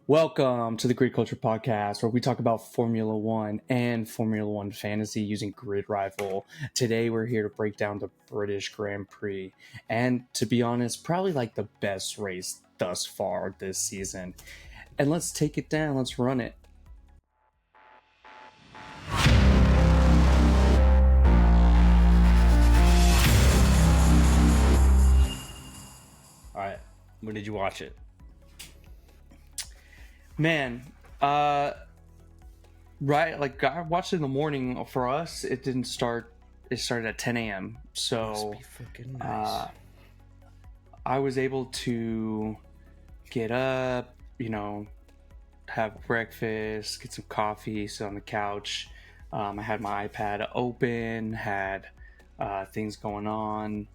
Welcome to the Grid Culture Podcast, where we talk about Formula One and Formula One fantasy using Grid Rival. Today, we're here to break down the British Grand Prix, and to be honest, probably like the best race thus far this season. And let's take it down. Let's run it. All right. When did you watch it? Man, right, like I watched it in the morning. For us, it didn't start. It started at 10 a.m. So Must be freaking nice. I was able to get up, have breakfast, get some coffee, sit on the couch. I had my iPad open, had things going on.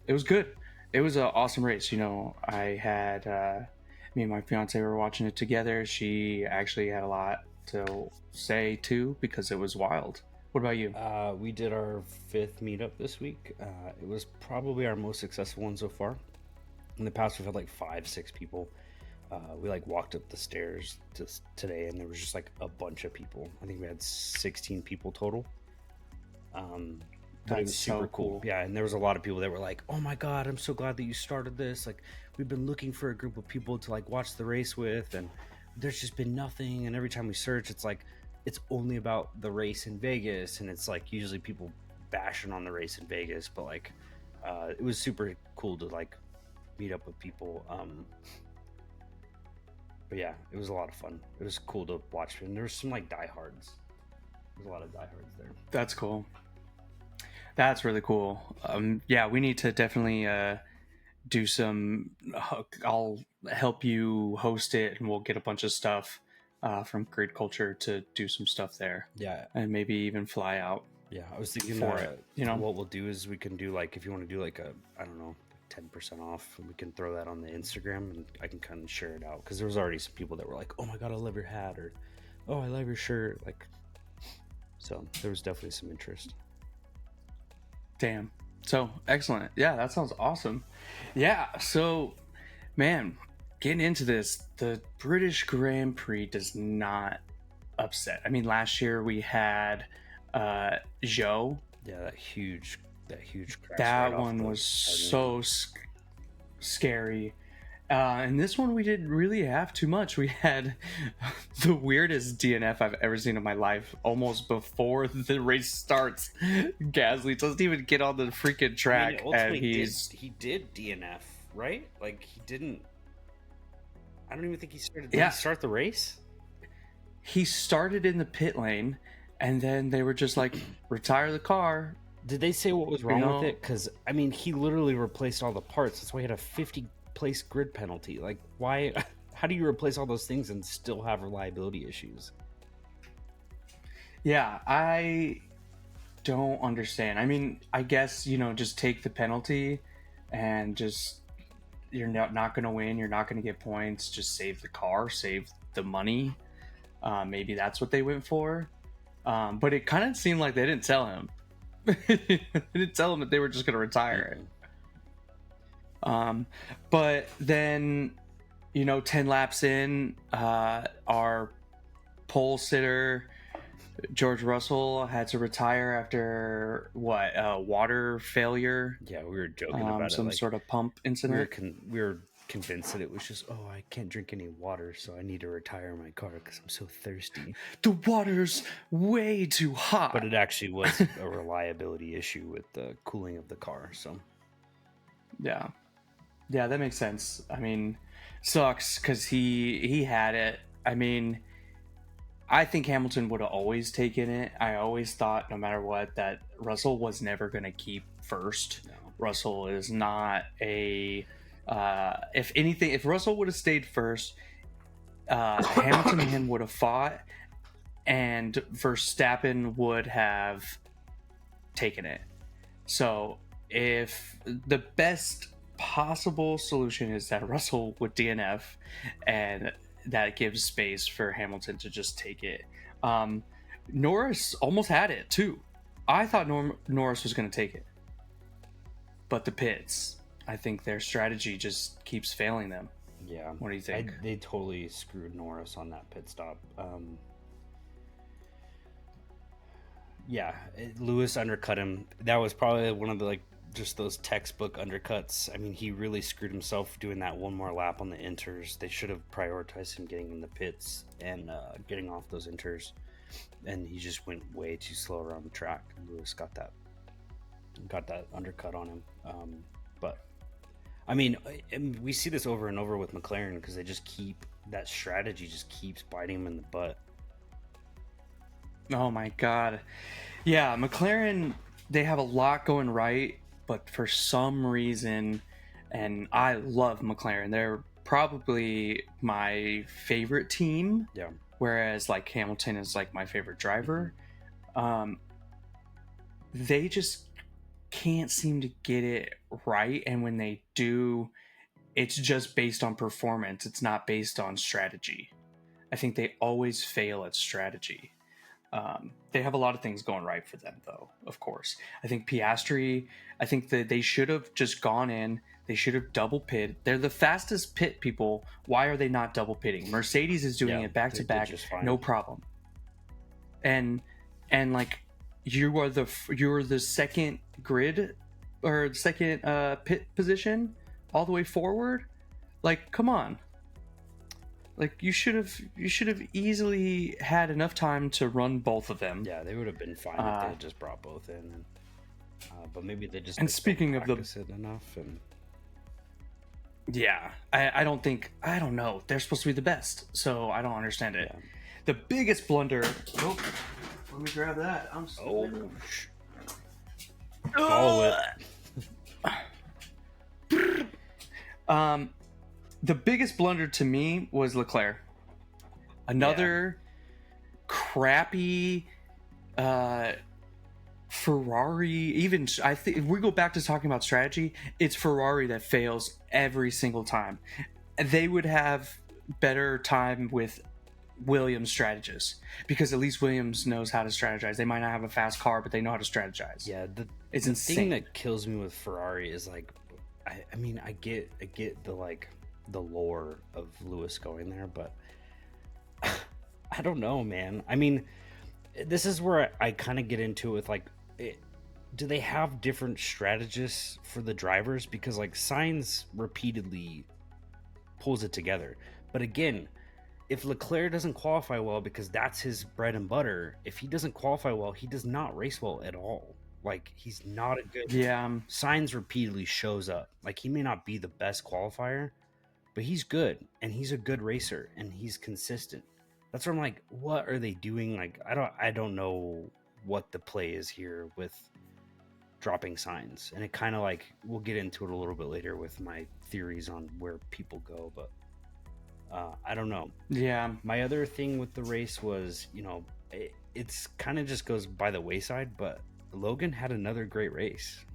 It was good. It was an awesome race. I had me and my fiance were watching it together. She actually had a lot to say too because it was wild. What about you? We did our 5th meetup this week. It was probably our most successful one so far. In the past, we've had like 5-6 people. We walked up the stairs today, and there was just like a bunch of people. I think we had 16 people total. But it was super cool. Yeah, and there was a lot of people that were like, "Oh my god, I'm so glad that you started this. Like, we've been looking for a group of people to watch the race with, and there's just been nothing. And every time we search, it's only about the race in Vegas, and it's usually people bashing on the race in Vegas. But it was super cool to meet up with people. But yeah, it was a lot of fun. It was cool to watch, and there was some diehards. There's a lot of diehards there. That's cool. That's really cool. Yeah, we need to definitely do some. I'll help you host it, and we'll get a bunch of stuff from Grid Culture to do some stuff there. Yeah, and maybe even fly out. Yeah, I was thinking for it. What we'll do is we can do if you want to do I don't know, 10% off, we can throw that on the Instagram, and I can kind of share it out because there was already some people that were like, "Oh my god, I love your hat," or "Oh, I love your shirt." So there was definitely some interest. Damn. So excellent. Yeah, that sounds awesome. Yeah. So, man, getting into this, the British Grand Prix does not upset. I mean, last year we had Joe. Yeah, that huge crash. That one was so scary. And this one we didn't really have too much. We had the weirdest DNF I've ever seen in my life. Almost before the race starts, Gasly doesn't even get on the freaking track, and he did DNF, right? He didn't. I don't even think he started. Did he start the race? He started in the pit lane, and then they were just like, retire the car. Did they say what was wrong with it? Because he literally replaced all the parts. That's why he had a 50-place grid penalty. Why? How do you replace all those things and still have reliability issues? Yeah, I don't understand. I mean, I guess just take the penalty, and just you're not going to win. You're not going to get points. Just save the car, save the money. Maybe that's what they went for. But it kind of seemed like they didn't tell him. They didn't tell him that they were just going to retire it. But then, 10 laps in, our pole sitter, George Russell, had to retire after water failure. Yeah, we were joking about some sort of pump incident. We were convinced that it was just, I can't drink any water, so I need to retire my car because I'm so thirsty. The water's way too hot. But it actually was a reliability issue with the cooling of the car. So yeah, that makes sense. I mean, sucks because he had it. I mean, I think Hamilton would have always taken it. I always thought, no matter what, that Russell was never going to keep first. No. Russell is not a... if anything, if Russell would have stayed first, Hamilton and him would have fought, and Verstappen would have taken it. So if the best possible solution is that Russell would DNF, and that gives space for Hamilton to just take it. Norris almost had it too. I thought Norris was going to take it, but the pits, I think their strategy just keeps failing them. Yeah. What do you think? They totally screwed Norris on that pit stop. Yeah, Lewis undercut him. That was probably one of the like just those textbook undercuts. I mean, he really screwed himself doing that one more lap on the inters. They should have prioritized him getting in the pits and getting off those inters, and he just went way too slow around the track. Lewis got that undercut on him. But I mean, we see this over and over with McLaren because they just keep that strategy just keeps biting him in the butt. Oh my god. Yeah, McLaren, they have a lot going right, but for some reason, and I love McLaren, they're probably my favorite team. Yeah. Whereas like Hamilton is like my favorite driver. They just can't seem to get it right, and when they do, it's just based on performance. It's not based on strategy. I think they always fail at strategy. They have a lot of things going right for them, though, of course. I think Piastri, I think that they should have just gone in. They should have double pit. They're the fastest pit people. Why are they not double pitting? Mercedes is doing it back to back, no problem. And like you're the second grid or second pit position all the way forward. Like, come on. Like you should have easily had enough time to run both of them. Yeah, they would have been fine if they had just brought both in. But maybe they just and speaking of it enough. And yeah, I don't know. They're supposed to be the best, so I don't understand it. Yeah. The biggest blunder. Oh, let me grab that. I'm so. Follow it. The biggest blunder to me was Leclerc. Another crappy Ferrari. Even I think if we go back to talking about strategy, it's Ferrari that fails every single time. They would have better time with Williams strategists because at least Williams knows how to strategize. They might not have a fast car, but they know how to strategize. Yeah, it's the insane. Thing that kills me with Ferrari is like, I mean, I get the lore of Lewis going there, but I don't know, man. I mean, this is where I kind of get into it with like, do they have different strategists for the drivers? Because like Sainz repeatedly pulls it together, but again, if Leclerc doesn't qualify well because that's his bread and butter, if he doesn't qualify well, he does not race well at all. Like, he's not a good... Yeah. Sainz repeatedly shows up. Like, he may not be the best qualifier, but he's good, and he's a good racer, and he's consistent. That's where I'm like, what are they doing? Like, I don't know what the play is here with dropping Sainz. And it kind of like, we'll get into it a little bit later with my theories on where people go, but I don't know. Yeah. My other thing with the race was, you know, it's kind of just goes by the wayside, but Logan had another great race.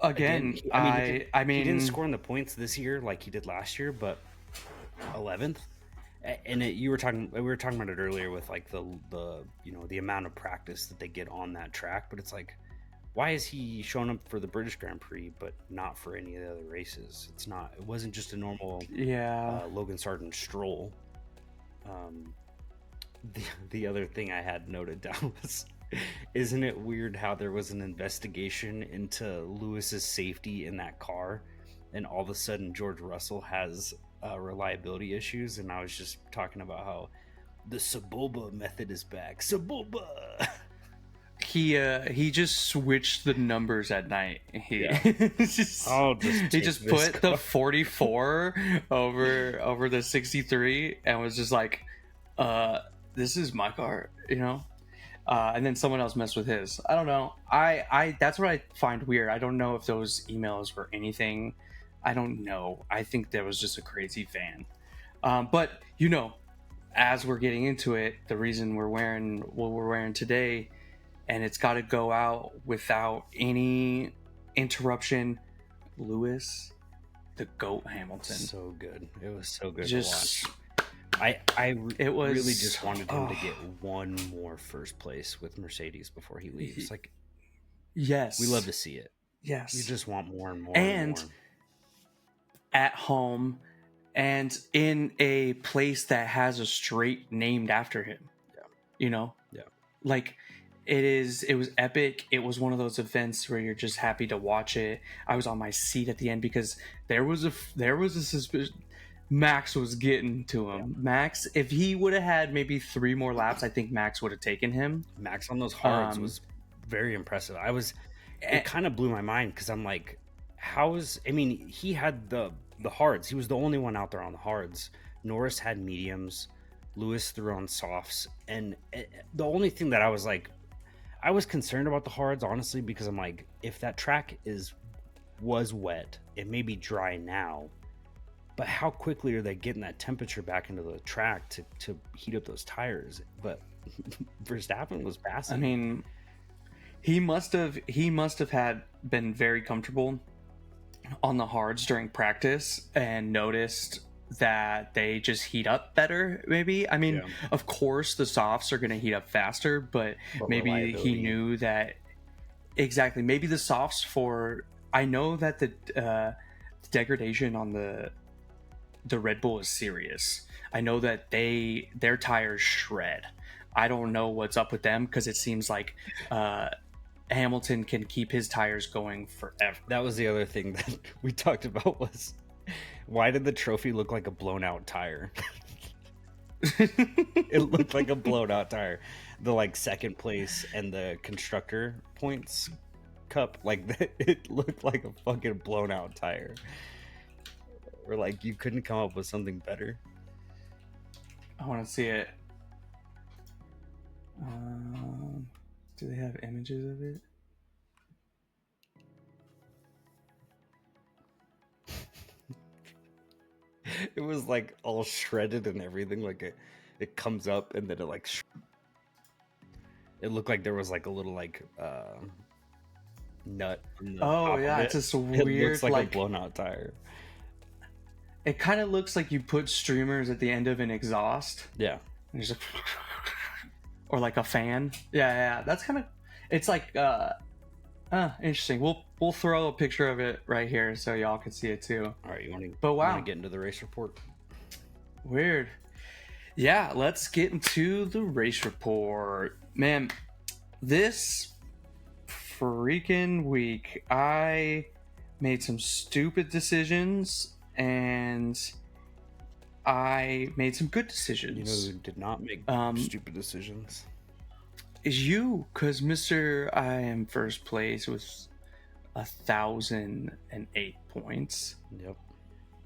Again, I mean, he didn't score in the points this year like he did last year, but 11th. And we were talking about it earlier with like the you know, the amount of practice that they get on that track, but it's like, why is he showing up for the British Grand Prix but not for any of the other races? It wasn't just a normal Logan Sargent stroll. The other thing I had noted down was, isn't it weird how there was an investigation into Lewis's safety in that car, and all of a sudden George Russell has reliability issues, and I was just talking about how the Saboba method is back. Saboba. He just switched the numbers at night. He just put the 44 over the 63 and was just like, this is my car, you know. And then someone else messed with his. I don't know. I that's what I find weird. I don't know if those emails were anything. I don't know. I think there was just a crazy fan. But you know, as we're getting into it, the reason we're wearing what we're wearing today, and it's got to go out without any interruption. Lewis, the GOAT Hamilton. So good. It was so good just, to watch. Really just wanted him to get one more first place with Mercedes before he leaves. Like, yes, we love to see it. Yes, you just want more and more. And at home and in a place that has a straight named after him. Yeah. You know? Yeah. Like it was epic. It was one of those events where you're just happy to watch it. I was on my seat at the end because there was a suspicion Max was getting to him. Yeah. Max, if he would have had maybe 3 more laps, I think Max would have taken him. Max on those hards was very impressive. It kind of blew my mind because I'm like, he had the hards. He was the only one out there on the hards. Norris had mediums. Lewis threw on softs. And the only thing that I was concerned about the hards, honestly, because I'm like, if that track was wet, it may be dry now, but how quickly are they getting that temperature back into the track to heat up those tires? But Verstappen was passing. I mean, he must have been very comfortable on the hards during practice and noticed that they just heat up better, maybe. I mean, of course the softs are going to heat up faster, but maybe he knew that. Exactly. Maybe the softs I know that the degradation on the Red Bull is serious. I know that their tires shred. I don't know what's up with them because it seems like Hamilton can keep his tires going forever. That was the other thing that we talked about was, why did the trophy look like a blown out tire? It looked like a blown out tire. The second place and the constructor points cup, it looked like a fucking blown out tire. Or you couldn't come up with something better. I want to see it. Do they have images of it? It was all shredded and everything. It comes up and then it looked like there was a little nut. Oh yeah, it's just weird. It looks like a blown out tire. It kind of looks like you put streamers at the end of an exhaust. Yeah. There's or like a fan. Yeah. That's kind of. It's interesting. We'll throw a picture of it right here so y'all can see it too. All right, you want to? But wow, want to get into the race report? Weird. Yeah, let's get into the race report, man. This freaking week, I made some stupid decisions and I made some good decisions. You know who did not make stupid decisions? Is you, because Mr. I am first place with 1,008 points. Yep.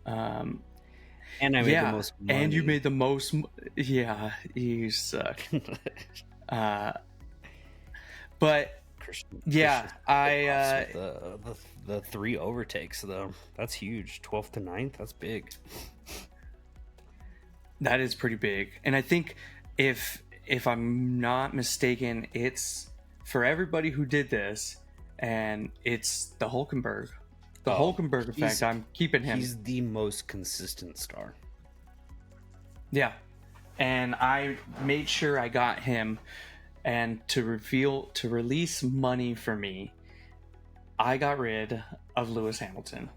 And I made the most money. And you made the most. Yeah, you suck. But Christian I the 3 overtakes though. That's huge. 12th to 9th. That's big. That is pretty big. And I think if I'm not mistaken, it's for everybody who did this, and it's the Hulkenberg. The Hulkenberg effect. I'm keeping him. He's the most consistent star. Yeah. And I made sure I got him, and to release money for me, I got rid of Lewis Hamilton.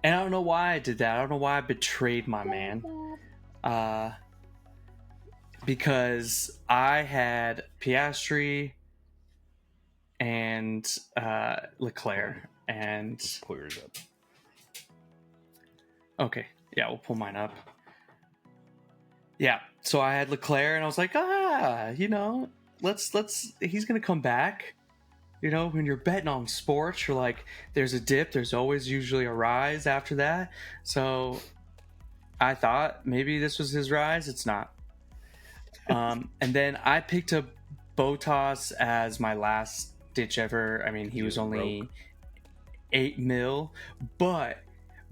And I don't know why I did that. I don't know why I betrayed my man. Because I had Piastri and Leclerc and pull yours up. Okay, yeah, we'll pull mine up. Yeah, so I had Leclerc and I was like, let's he's gonna come back. When you're betting on sports, you're like, there's a dip, there's always usually a rise after that. So I thought maybe this was his rise. It's not. And then I picked up Bottas as my last ditch ever. I mean, he was only 8 mil, but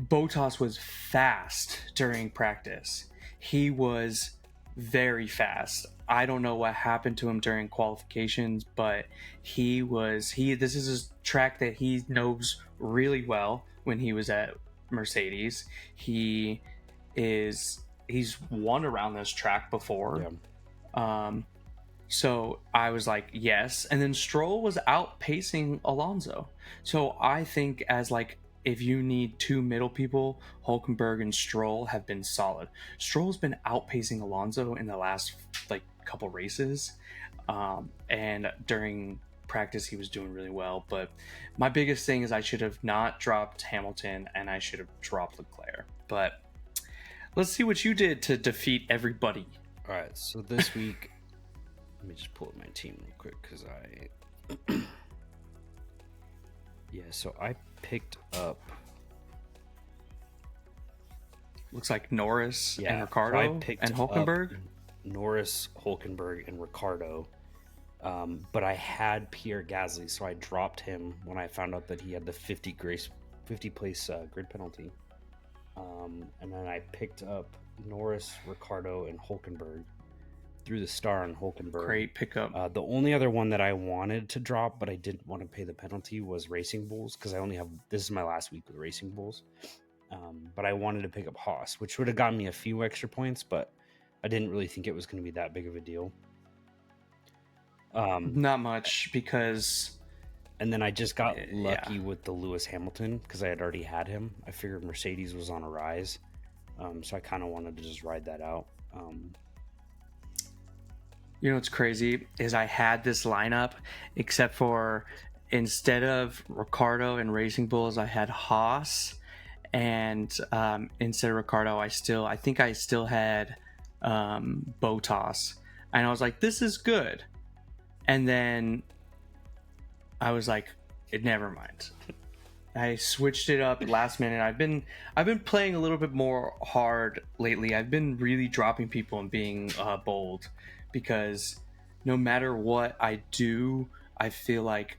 Bottas was fast during practice. He was very fast. I don't know what happened to him during qualifications, but this is a track that he knows really well when he was at Mercedes. He's won around this track before. Yeah. So I was like, yes. And then Stroll was outpacing Alonso. So I think as if you need two middle people, Hulkenberg and Stroll have been solid. Stroll's been outpacing Alonso in the last like couple races, and during practice he was doing really well. But my biggest thing is I should have not dropped Hamilton and I should have dropped Leclerc. But let's see what you did to defeat everybody. All right, so this week, let me just pull up my team real quick because so I picked up. Looks like Norris and Ricardo and Hulkenberg. Norris, Hulkenberg, and Ricardo. But I had Pierre Gasly, so I dropped him when I found out that he had the 50 place grid penalty. And then I picked up Norris, Ricardo, and Hulkenberg. Threw the star on Hulkenberg. Great pickup. The only other one that I wanted to drop, but I didn't want to pay the penalty, was Racing Bulls, because this is my last week with Racing Bulls. But I wanted to pick up Haas, which would have gotten me a few extra points, but I didn't really think it was going to be that big of a deal. Not much, because... And then I just got lucky with the Lewis Hamilton, because I had already had him. I figured Mercedes was on a rise, so I kind of wanted to just ride that out. You know what's crazy is I had this lineup, except for instead of Ricardo and Racing Bulls, I had Haas, and instead of Ricardo, I think I still had Bottas, and I was like, this is good, and then I was like, never mind. I switched it up last minute. I've been playing a little bit more hard lately. I've been really dropping people and being bold, because no matter what I do, I feel like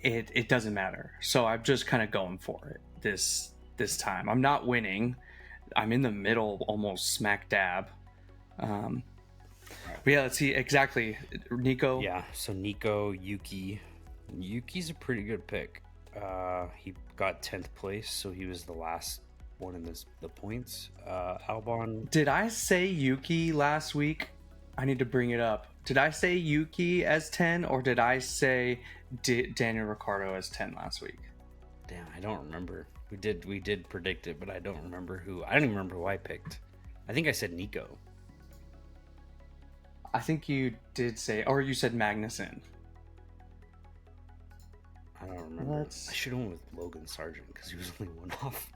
it doesn't matter. So I'm just kind of going for it this time. I'm not winning. I'm in the middle, almost smack dab. But yeah, let's see exactly. Nico. Yeah, so Nico, Yuki. Yuki's a pretty good pick. He got 10th place, so he was the last one in the points. Albon. Did I say Yuki last week? I need to bring it up. Did I say Yuki as 10, or did I say Daniel Ricciardo as 10 last week? Damn, I don't remember. We did predict it, but I don't remember who. I don't even remember who I picked. I think I said Nico. I think you did say, or you said Magnussen. I don't remember. I should have went with Logan Sargent because he was only one off.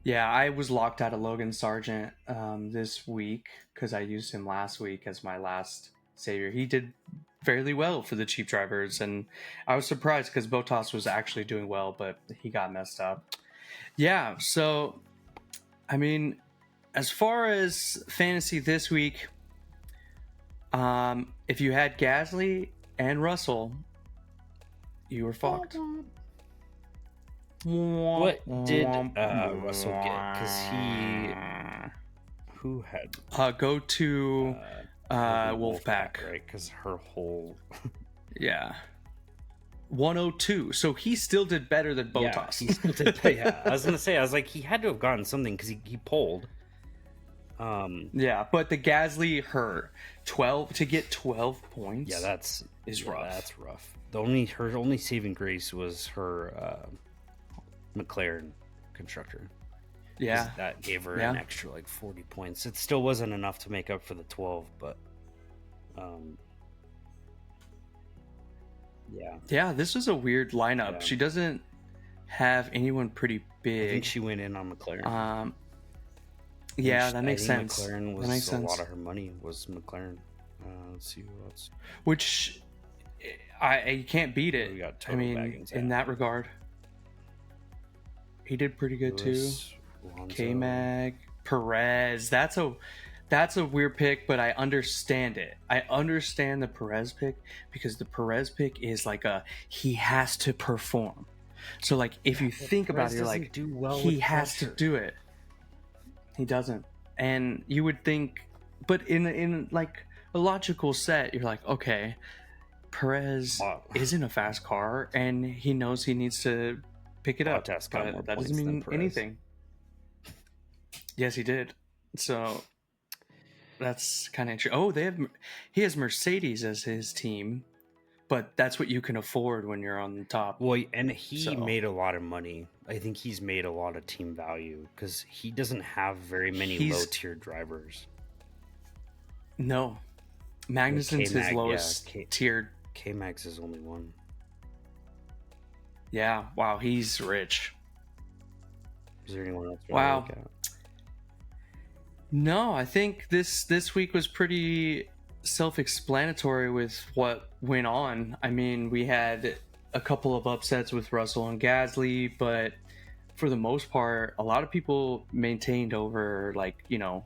Yeah, I was locked out of Logan Sargent this week because I used him last week as my last savior. He did fairly well for the cheap drivers, and I was surprised because Bottas was actually doing well, but he got messed up. Yeah, so, I mean, as far as fantasy this week, if you had Gasly and Russell, you were fucked. What did Russell get? Because who had go to Wolfpack, right? Because her whole 102. So he still did better than Bottas. Yeah, he still did. Yeah, I was gonna say, I was like, he had to have gotten something because he pulled. Yeah, but the Gasly hurt 12 to get 12 points. Yeah, that's rough. That's rough. Her only saving grace was her McLaren constructor. Yeah, that gave her an extra like 40 points. It still wasn't enough to make up for the 12, but yeah, this was a weird lineup. Yeah. She doesn't have anyone pretty big. I think she went in on McLaren. Yeah, that makes sense. McLaren was that makes sense. A lot of her money was McLaren. Let's see who else. Which you can't beat it. I mean, in that regard, he did pretty good too. K-Mag, Perez. That's a weird pick, but I understand it. I understand the Perez pick because the Perez pick is like he has to perform. So like if you think about it, you're like, he has to do it. He doesn't. And you would think, but in like a logical set, you're like, okay, Perez isn't a fast car and he knows he needs to pick it up. But that doesn't mean anything. Yes, he did. So that's kind of interesting. Oh, he has Mercedes as his team. but that's what you can afford when you're on the top. Well, and he So- made a lot of money. I think he's made a lot of team value because he doesn't have very many low-tier drivers. No. Magnussen's his lowest tiered. K-Mag's is only one. Yeah, wow, he's rich. Is there anyone else? Wow. No, I think this week was pretty self-explanatory with what went on. I mean, we had a couple of upsets with Russell and Gasly, but for the most part, a lot of people maintained over, like, you know,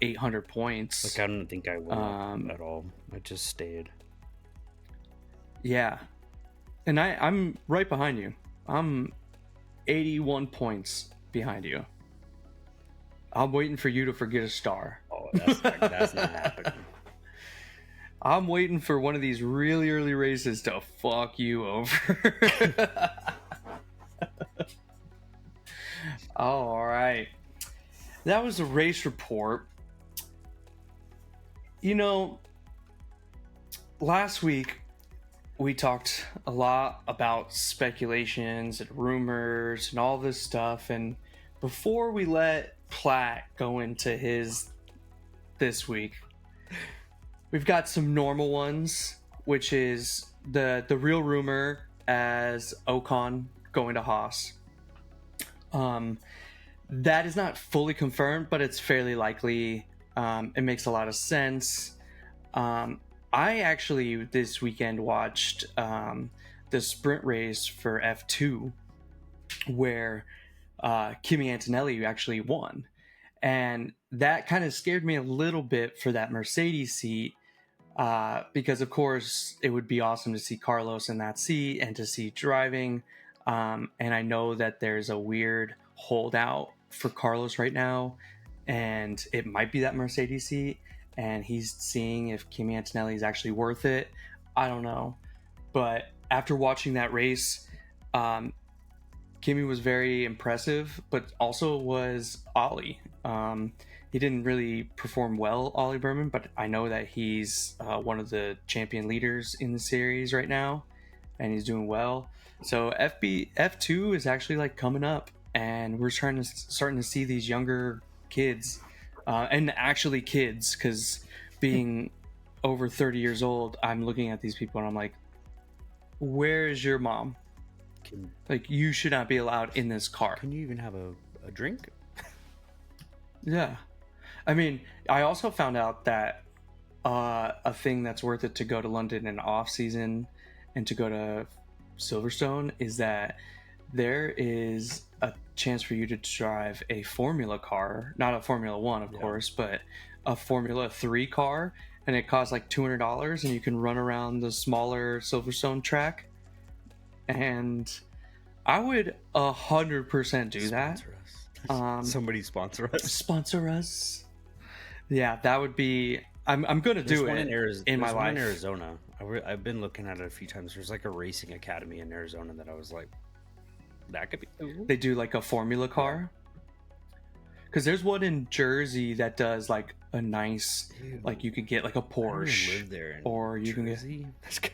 800 points. Like, I don't think I won at all. I just stayed. Yeah. And I'm right behind you. I'm 81 points behind you. I'm waiting for you to forget a star. Oh, that's not happening. I'm waiting for one of these really early races to fuck you over. All right. That was a race report. You know, last week we talked a lot about speculations and rumors and all this stuff. And before we let Plat go into his this week, we've got some normal ones, which is the real rumor as Ocon going to Haas. That is not fully confirmed, but it's fairly likely. It makes a lot of sense. I actually this weekend watched the sprint race for F2 where Kimi Antonelli actually won. And that kind of scared me a little bit for that Mercedes seat because, of course, it would be awesome to see Carlos in that seat and to see driving. And I know that there's a weird holdout for Carlos right now, and it might be that Mercedes seat, and he's seeing if Kimi Antonelli is actually worth it. I don't know. But after watching that race, Kimi was very impressive, but also was Ollie. He didn't really perform well, Ollie Berman, but I know that he's one of the champion leaders in the series right now, and he's doing well. So F2 is actually like coming up, and we're starting to see these younger kids, and actually kids, because being over 30 years old, I'm looking at these people and I'm like, where is your mom? Like, you should not be allowed in this car. Can you even have a drink? Yeah. I mean, I also found out that a thing that's worth it to go to London in off season and to go to Silverstone is that there is a chance for you to drive a Formula car, not a Formula One, of course, but a Formula 3 car, and it costs like $200, and you can run around the smaller Silverstone track. And I would 100% do that. Sponsor us. Somebody sponsor us. Sponsor us. Yeah, that would be. I'm gonna do it in my life. In Arizona, I've been looking at it a few times. There's like a racing academy in Arizona that I was like, that could be cool. They do like a Formula car. Because there's one in Jersey that does like a nice, like you could get like a Porsche, I live there or you Jersey. That's good.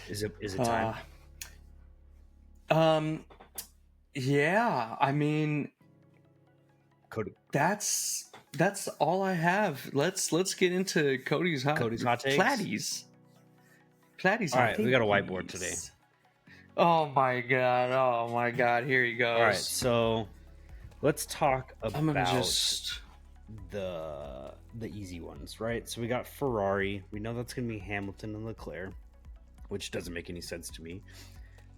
Is it time? Yeah. I mean, Cody. That's all I have. Let's get into Cody's hot takes. Platty's all right, we got a whiteboard today. Oh my god, here he goes. All right, so let's talk about I'm gonna just the easy ones, right? So we got Ferrari. We know that's gonna be Hamilton and Leclerc, which doesn't make any sense to me.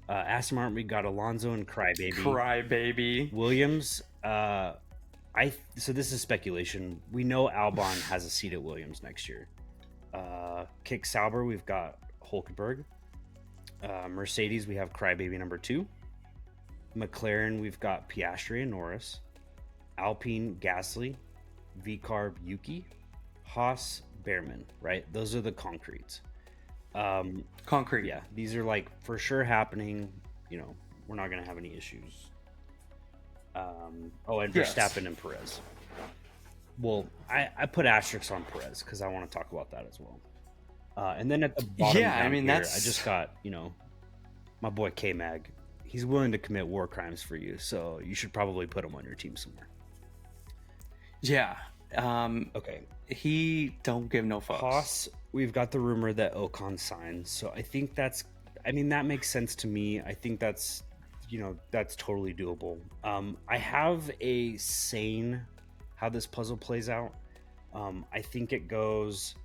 Aston Martin, we got Alonso and Crybaby. Williams, so this is speculation. We know Albon has a seat at Williams next year. Kick Sauber, we've got Hulkenberg. Mercedes, we have Crybaby number 2. McLaren, we've got Piastri and Norris. Alpine, Gasly. V-Carb, Yuki. Haas, Behrman, right? Those are the concretes. Concrete. Yeah, these are like for sure happening. You know, we're not going to have any issues. And Verstappen and Perez. Well, I put asterisks on Perez because I want to talk about that as well. And then at the bottom Yeah, I down mean, here, I that's just got, my boy K-Mag. He's willing to commit war crimes for you, so you should probably put him on your team somewhere. yeah. Okay. He don't give no fucks. Haas, we've got the rumor that Ocon signs, so I think that makes sense to me. I think that's totally doable. I have a saying how this puzzle plays out. I think it goes,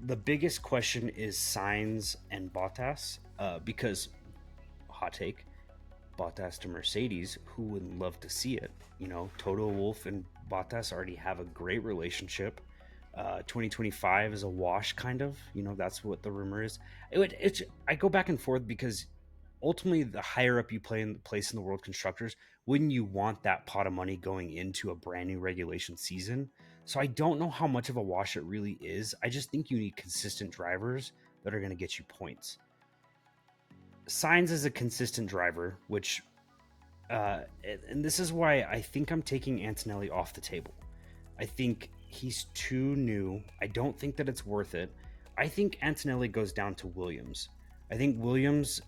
the biggest question is Sainz and Bottas, because, hot take, Bottas to Mercedes, who would love to see it? Toto Wolff and Bottas already have a great relationship. 2025 is a wash, kind of. That's what the rumor is. I go back and forth because ultimately, the higher up you place in the World Constructors, wouldn't you want that pot of money going into a brand new regulation season? So I don't know how much of a wash it really is. I just think you need consistent drivers that are going to get you points. Sainz is a consistent driver, which, and this is why I think I'm taking Antonelli off the table. I think he's too new. I don't think that it's worth it. I think Antonelli goes down to Williams. I think Williams,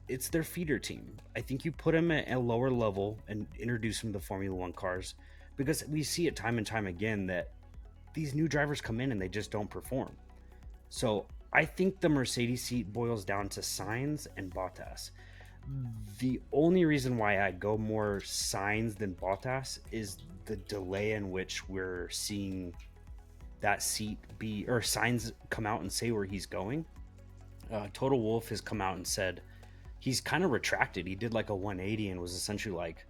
it's their feeder team. I think you put him at a lower level and introduce him to Formula One cars, because we see it time and time again that these new drivers come in and they just don't perform. So I think the Mercedes seat boils down to Sainz and Bottas. The only reason why I go more Sainz than Bottas is the delay in which we're seeing that seat or Sainz come out and say where he's going. Toto Wolff has come out and said he's kind of retracted. He did like a 180 and was essentially like,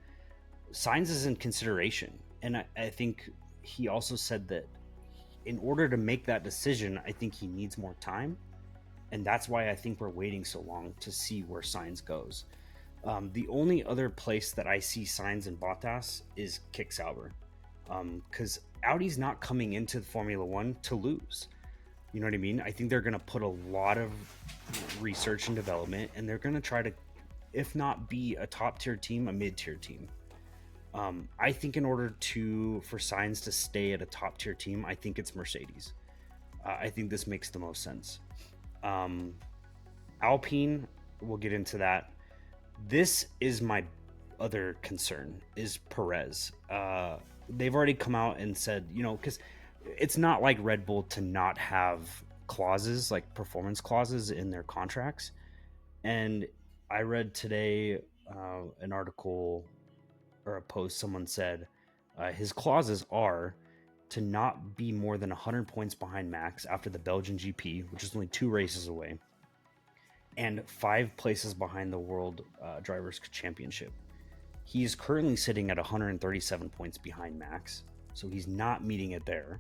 Sainz is in consideration. And I think he also said that in order to make that decision, I think he needs more time. And that's why I think we're waiting so long to see where Sainz goes. The only other place that I see Sainz and Bottas is Kick Sauber. Because Audi's not coming into Formula One to lose. You know what I mean? I think they're going to put a lot of research and development, and they're going to try to, if not be a top-tier team, a mid-tier team. I think in order for Sainz to stay at a top-tier team, I think it's Mercedes. I think this makes the most sense. Alpine, we'll get into that. This is my other concern, is Perez. They've already come out and said, because it's not like Red Bull to not have clauses, like performance clauses in their contracts. And I read today an article or a post, someone said his clauses are to not be more than 100 points behind Max after the Belgian GP, which is only 2 races away, and 5 places behind the World Drivers' Championship. He is currently sitting at 137 points behind Max, so he's not meeting it there,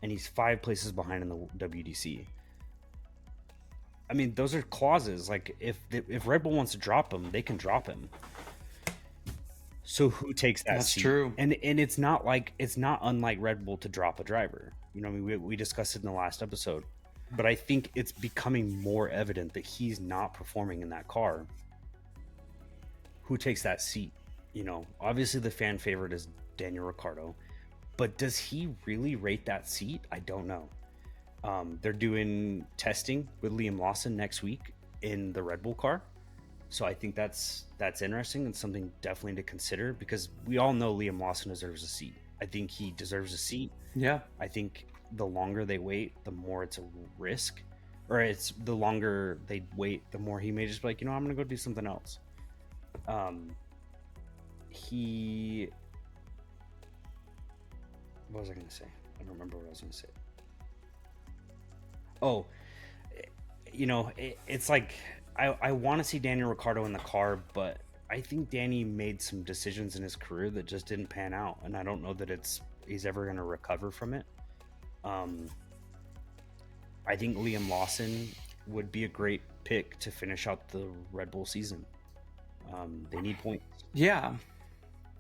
and he's 5 places behind in the WDC. I mean, those are clauses. Like, if Red Bull wants to drop him, they can drop him. So who takes that That's seat? true. And it's not unlike Red Bull to drop a driver. We discussed it in the last episode. But I think it's becoming more evident that he's not performing in that car. Who takes that seat? Obviously the fan favorite is Daniel Ricciardo. But does he really rate that seat? I don't know. They're doing testing with Liam Lawson next week in the Red Bull car. So I think that's interesting and something definitely to consider, because we all know Liam Lawson deserves a seat. I think he deserves a seat. Yeah. I think the longer they wait, the more it's a risk. Or it's the longer they wait, the more he may just be like, I'm going to go do something else. What was I going to say? I don't remember what I was going to say. Oh, it's like, I want to see Daniel Ricciardo in the car, but I think Danny made some decisions in his career that just didn't pan out, and I don't know that he's ever going to recover from it. I think Liam Lawson would be a great pick to finish out the Red Bull season. They need points. Yeah.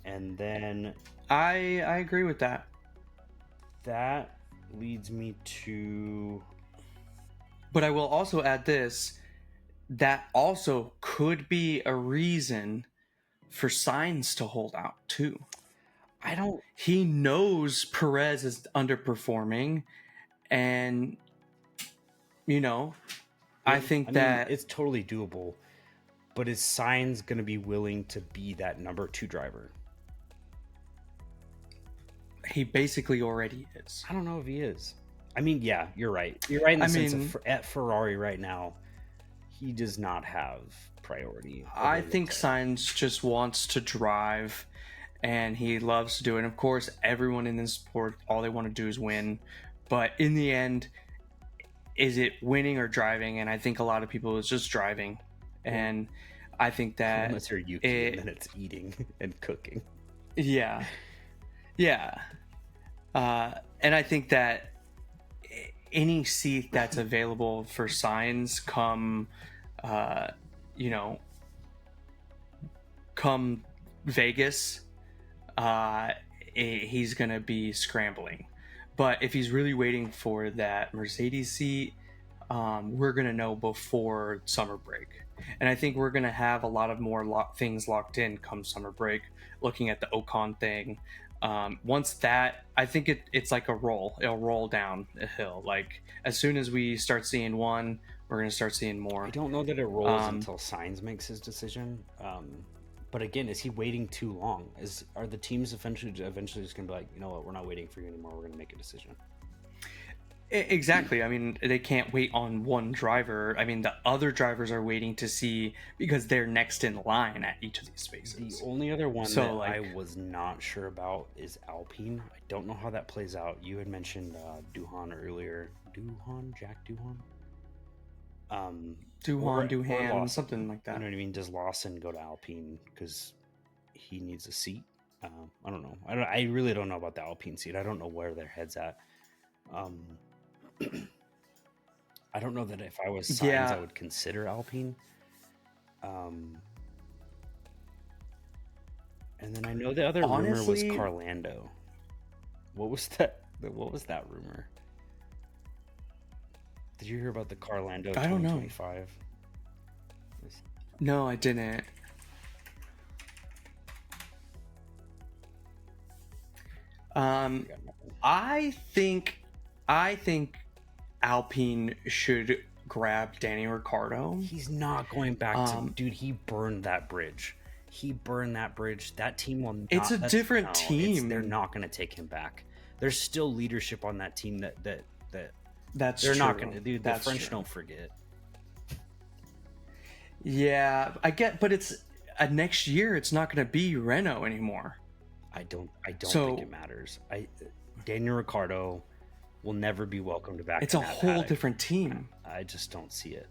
And then I agree with that. That leads me to... But I will also add this. That also could be a reason for Sainz to hold out too. He knows Perez is underperforming, and you know, I think that it's totally doable, but is Sainz going to be willing to be that number 2 driver? he basically already is. I don't know if he is. I mean, yeah, you're right. You're right in the sense of at Ferrari right now, he does not have priority. I think Sainz just wants to drive, and he loves to do it. And of course, everyone in this sport, all they want to do is win. But in the end, is it winning or driving? And I think a lot of people, it's just driving. And I think that unless you're Yuki, and then it's eating and cooking. Yeah. And I think that any seat that's available for Sainz come Vegas, he's gonna be scrambling. But if he's really waiting for that Mercedes seat, we're gonna know before summer break. And I think we're gonna have a lot of more things locked in come summer break. Looking at the Ocon thing, once that, I think it's like it'll roll down a hill. Like as soon as we start seeing one, we're gonna start seeing more. I don't know that it rolls until Sainz makes his decision. But again, is he waiting too long? Are the teams eventually just gonna be like, you know what, we're not waiting for you anymore, we're gonna make a decision? Exactly. I mean, they can't wait on one driver. I mean, the other drivers are waiting to see because they're next in line at each of these spaces. The only other one I was not sure about is Alpine. I don't know how that plays out. You had mentioned Duhan earlier. Jack Duhan? Duhan, something like that. You know what I mean? Does Lawson go to Alpine because he needs a seat? I don't know. I really don't know about the Alpine seat. I don't know where their head's at. I don't know that if I was Sainz, I would consider Alpine. And then I know the other rumor was Carlando. What was that? What was that rumor? Did you hear about the Carlando 2025? No, I didn't. I think Alpine should grab Danny Ricciardo. He's not going back to... Dude, he burned that bridge. That team will not... It's a different team. They're not going to take him back. There's still leadership on that team that that's they're true. not going to do. The French don't forget. Yeah, I get, but it's next year. It's not going to be Renault anymore. I don't think it matters. Daniel Ricciardo will never be welcomed back. It's a whole different team. I just don't see it.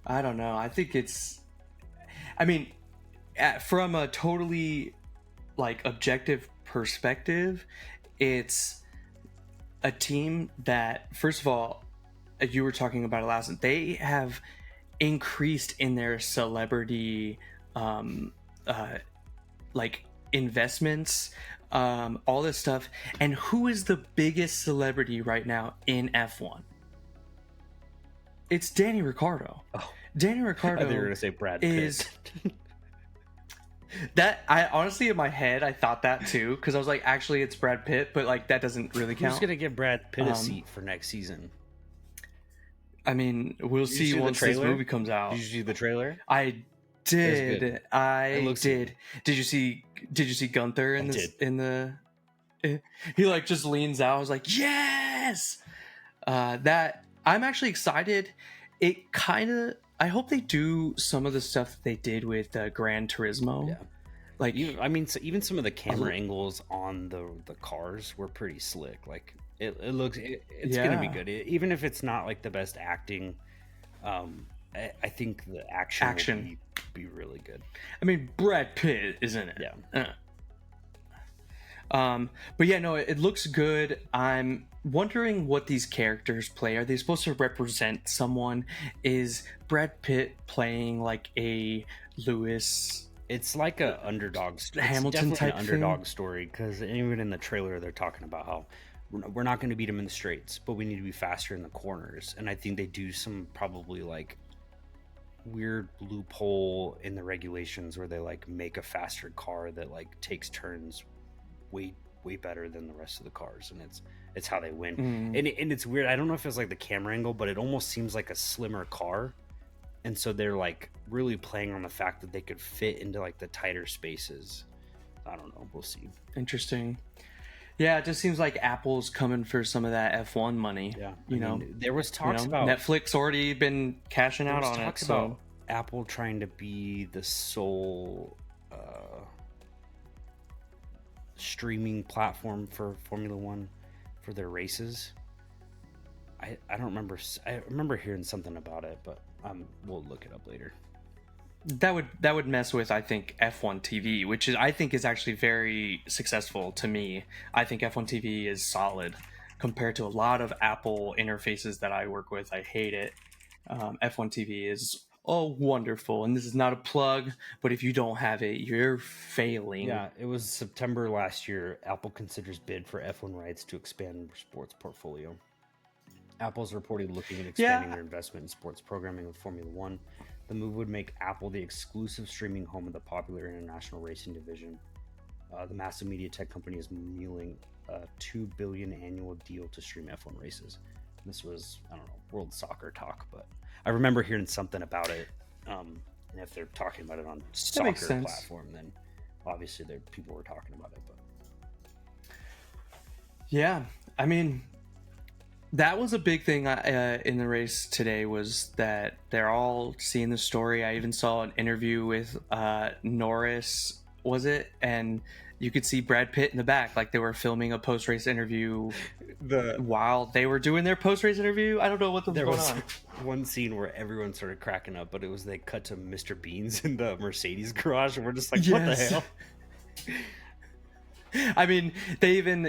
I don't know. I think it's... I mean, from a totally objective perspective, it's a team that, first of all, you were talking about it last night, they have increased in their celebrity investments, all this stuff. And who is the biggest celebrity right now in F1? It's Danny Ricciardo. Oh, Danny Ricciardo. I thought you were going to say Brad Pitt. That, I honestly, in my head, I thought that too, because I was like, actually, it's Brad Pitt, but that doesn't really count. Who's going to give Brad Pitt a seat for next season? I mean, we'll see once this movie comes out. Did you see the trailer? I did. I did. Did you see Gunther in this? In the, he just leans out. I was like, yes. That I'm actually excited. It kind of. I hope they do some of the stuff that they did with Gran Turismo. Yeah. Even some of the camera angles on the cars were pretty slick. It looks, it's gonna be good. Even if it's not the best acting, I think the action will be really good. I mean, Brad Pitt is in it. Yeah. But yeah, no, it looks good. I'm wondering what these characters play. Are they supposed to represent someone? Is Brad Pitt playing a Lewis? It's like a underdog story. Hamilton type underdog story, because even in the trailer they're talking about how we're not going to beat them in the straights, but we need to be faster in the corners. And I think they do some probably weird loophole in the regulations where they make a faster car that takes turns way better than the rest of the cars, and It's how they win. Mm. And it's weird. I don't know if it's like the camera angle, but it almost seems like a slimmer car. And so they're like really playing on the fact that they could fit into like the tighter spaces. I don't know. We'll see. Interesting. Yeah, it just seems like Apple's coming for some of that F1 money. Yeah. You know, there was talks about Netflix already been cashing out on it. So about Apple trying to be the sole streaming platform for Formula One for their races. I don't remember. I remember hearing something about it, but we'll look it up later. that would mess with, I think, F1 TV, which I think is actually very successful to me. I think F1 TV is solid compared to a lot of Apple interfaces that I work with. I hate it. F1 TV is wonderful, and this is not a plug, but if you don't have it, you're failing. Yeah, it was September last year. Apple considers bid for F1 rights to expand their sports portfolio. Apple's reportedly looking at expanding their investment in sports programming with Formula One. The move would make Apple the exclusive streaming home of the popular international racing division. The massive media tech company is mulling a $2 billion annual deal to stream F1 races. This was, I don't know, World Soccer talk, but I remember hearing something about it. And if they're talking about it on soccer platform, then obviously people were talking about it. But yeah, I mean, that was a big thing in the race today, was that they're all seeing the story. I even saw an interview with Norris, was it? And you could see Brad Pitt in the back, like they were filming a post-race interview while they were doing their post-race interview. I don't know what was going on. One scene where everyone started cracking up, but it was they cut to Mr. Beans in the Mercedes garage, and we're just like, what the hell? I mean, they even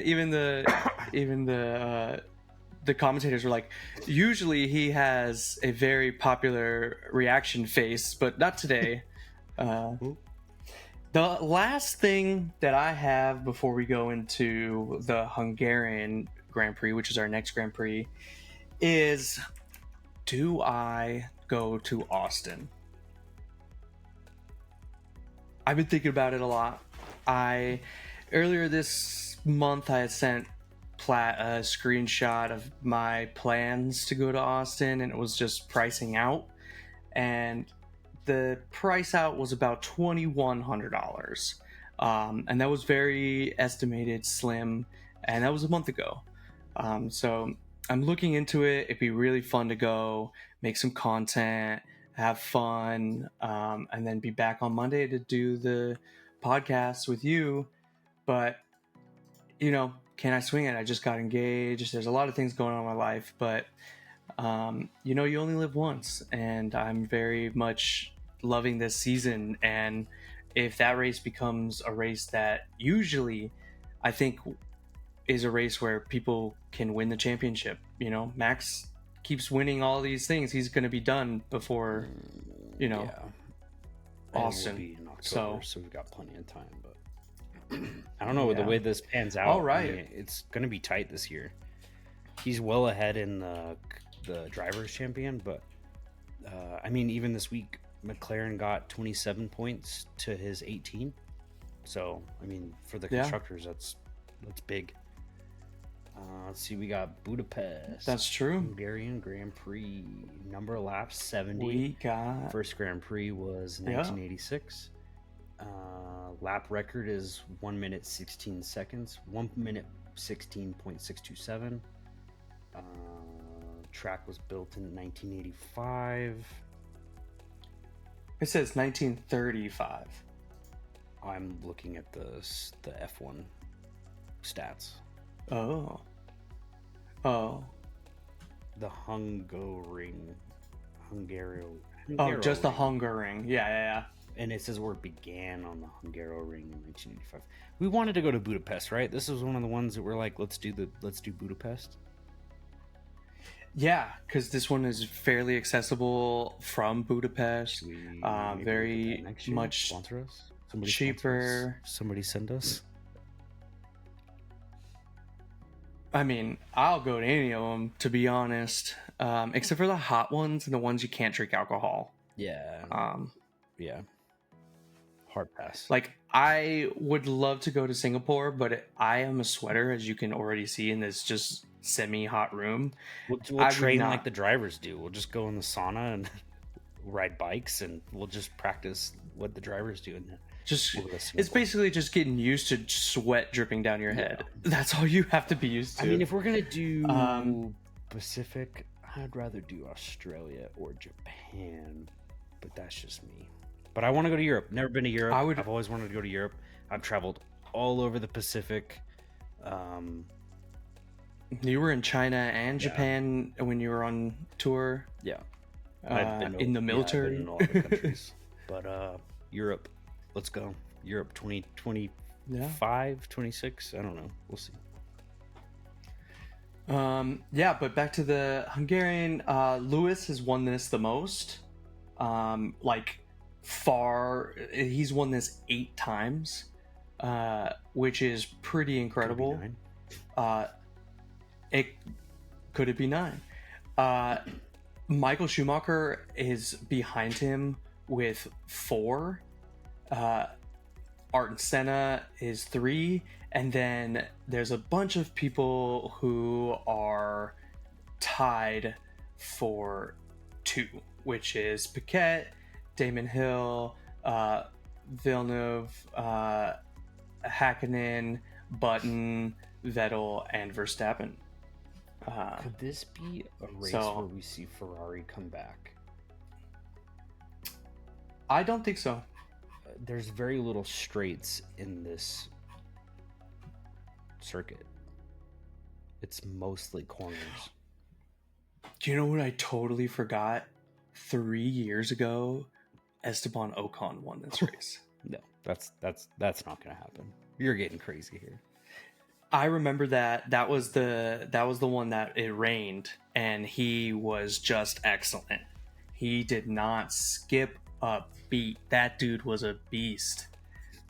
the commentators were like, usually he has a very popular reaction face, but not today. The last thing that I have before we go into the Hungarian Grand Prix, which is our next Grand Prix, is, do I go to Austin? I've been thinking about it a lot. Earlier this month, I had sent Plat a screenshot of my plans to go to Austin, and it was just pricing out. And the price out was about $2,100. And that was very estimated, slim, and that was a month ago. So I'm looking into it. It'd be really fun to go, make some content, have fun, and then be back on Monday to do the podcast with you. But, can I swing it? I just got engaged. There's a lot of things going on in my life, but you only live once, and I'm very much loving this season. And if that race becomes a race that usually I think is a race where people can win the championship, Max keeps winning all these things, he's going to be done before Austin. Be in October, so we've got plenty of time. But I don't know the way this pans out. All right, I mean, it's going to be tight this year. He's well ahead in the drivers' champion, but even this week, McLaren got 27 points to his 18. So for the constructors, that's big. Let's see, we got Budapest. That's true. Hungarian Grand Prix, number of laps 70. We got first Grand Prix was 1986. Lap record is 1 minute 16 seconds. 1 minute 16.627. Track was built in 1985. It says 1935. I'm looking at the F1 stats. Oh. The Hungarian. Oh, just the Hungaroring. Yeah. And it says where it began on the Hungaroring in 1985. We wanted to go to Budapest, right? This was one of the ones that we're like, let's do Budapest. Yeah, because this one is fairly accessible from Budapest. Very much sponsor us. Cheaper. Somebody send us. I'll go to any of them, to be honest, except for the hot ones and the ones you can't drink alcohol. Yeah. Yeah. Hard pass. Like, I would love to go to Singapore, but I am a sweater, as you can already see in this just semi-hot room. We'll I would train not- like the drivers do. We'll just go in the sauna and ride bikes, and we'll just practice what the drivers do. And Just we'll go to it's Singapore. basically just getting used to sweat dripping down your head. That's all you have to be used to. I mean, if we're gonna do Pacific, I'd rather do Australia or Japan, but that's just me. But I want to go to Europe. Never been to Europe. I've always wanted to go to Europe. I've traveled all over the Pacific. You were in China and Japan when you were on tour. Yeah, in the military. I've been in a lot of countries. But Europe, let's go. Europe 2025, 26. I don't know. We'll see. But back to the Hungarian. Lewis has won this the most. He's won this 8 times, which is pretty incredible. Could it be 9? Michael Schumacher is behind him with 4. Ayrton Senna is 3, and then there's a bunch of people who are tied for 2, which is Piquet, Damon Hill, Villeneuve, Hakkinen, Button, Vettel, and Verstappen. Could this be a race where we see Ferrari come back? I don't think so. There's very little straights in this circuit. It's mostly corners. Do you know what I totally forgot? 3 years ago, Esteban Ocon won this race. No, that's not gonna happen. You're getting crazy here. I remember that was the one that it rained, and he was just excellent. He did not skip a beat. That dude was a beast.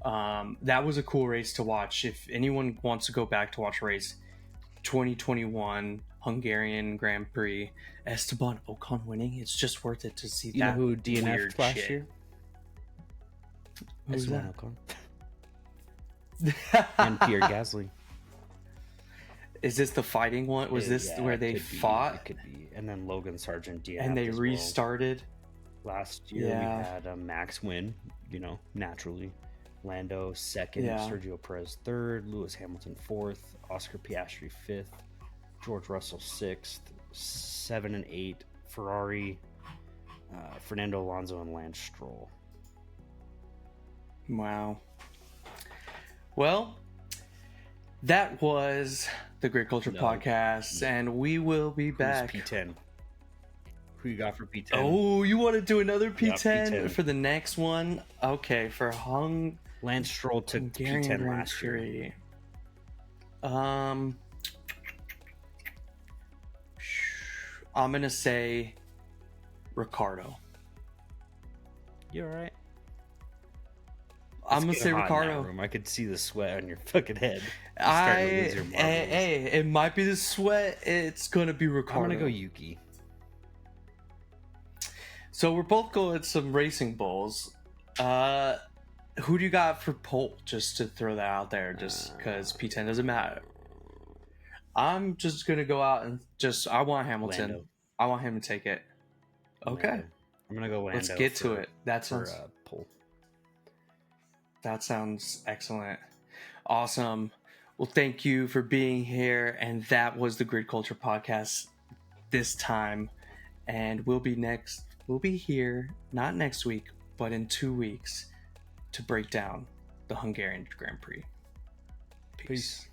That was a cool race to watch. If anyone wants to go back to watch a race, 2021 Hungarian Grand Prix, Esteban Ocon winning, it's just worth it to see that. You know who DNF'd last shit. year? Who's Esteban that? Ocon. And Pierre Gasly. Is this the fighting one? Was this where they fought? It could be. And then Logan Sargent DNF'd And they as restarted. Well. Last year we had Max win, naturally. Lando second, Sergio Perez third, Lewis Hamilton fourth, Oscar Piastri fifth, George Russell sixth, 7 and 8, Ferrari, Fernando Alonso, and Lance Stroll. Wow. Well, that was the Great Culture Podcast, and we will be back. P10? Who you got for P10? Oh, you want to do another P10, P10 for the next one? Okay, for Lance Stroll took Hungarian P10 Grand last year. I'm gonna say Ricardo. You all right? I'm gonna say Ricardo. I could see the sweat on your fucking head. You're starting to lose your marbles. Hey, it might be the sweat. It's gonna be Ricardo. I'm gonna go Yuki. So we're both going some racing bulls. Who do you got for pole? Just to throw that out there, just because P10 doesn't matter. I'm just gonna go out and I want Hamilton. Lando. I want him to take it. Okay, I'm gonna go Lando. Let's get to it. That sounds pole. That sounds excellent. Awesome. Well, thank you for being here, and that was the Grid Culture Podcast this time. And we'll be here, not next week, but in 2 weeks to break down the Hungarian Grand Prix. Peace.